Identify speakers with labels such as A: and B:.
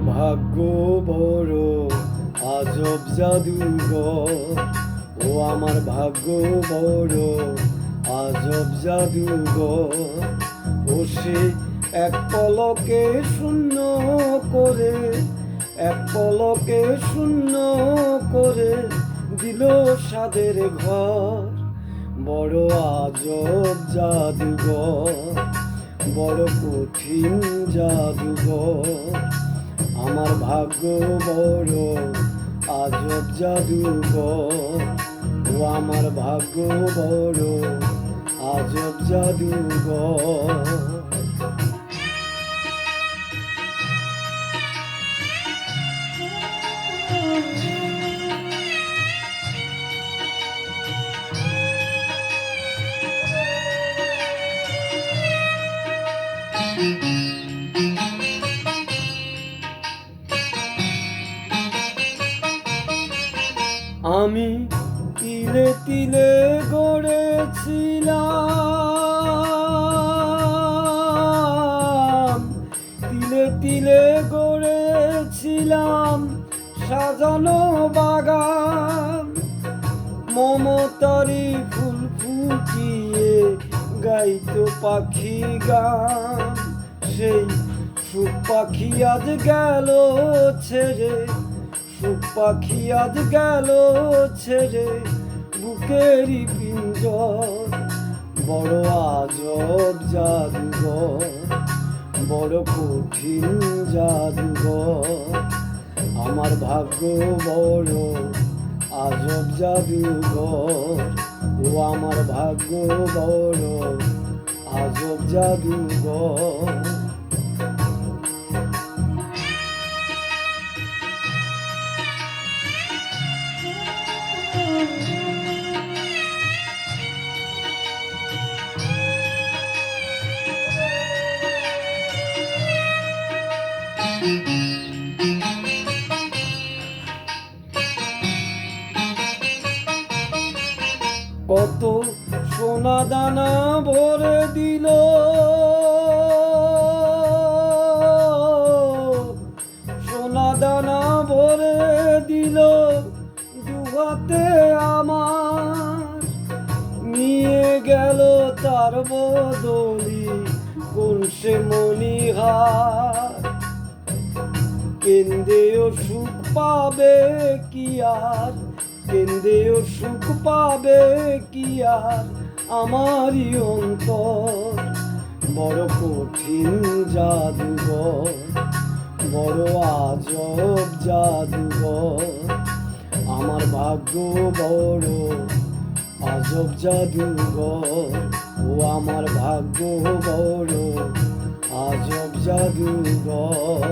A: ভাগ্য বড় আজব জাদুঘর, ও আমার ভাগ্য বড় আজব জাদুঘর। ও সে এক পলকে শূন্য করে, এক পলকে শূন্য করে দিল সাদের ঘর। বড় আজব জাদুঘর, বড় কঠিন জাদুঘর। আমার ভাগ্য বড় আজব জাদুঘর, ও আমার ভাগ্য বড় আজব জাদুঘর। আমি তিলে তিলে গড়েছিলাম, তিলে তিলে গড়েছিলাম সাজানো বাগান। মমতারি ফুল ফুটিয়ে গাইতো পাখি গান। সেই সুখ পাখি আজ গেল ছেড়ে, সুখ পাখি আজ গেল ছেড়ে বুকেরই পিঞ্জর। বড় আজব জাদুঘর, বড় কঠিন জাদুঘর। আমার ভাগ্য বড় আজব জাদুঘর, ও আমার ভাগ্য বড় আজব জাদুঘর। কত সোনা দানা ভরে দিল, সোনা দানা ভরে দিল দুহাতে আমার। নিয়ে গেল তার বদলি কোন সে মণিহার। কেন্দ্রেও সুখ পাবে কি আর, কেন্দ্রেও সুখ পাবে কি আর আমারই অন্তর। বড় কঠিন জাদুঘর, বড় আজব জাদুঘর। আমার ভাগ্য বড় আজব জাদুঘর, ও আমার ভাগ্য বড় আজব জাদুঘর।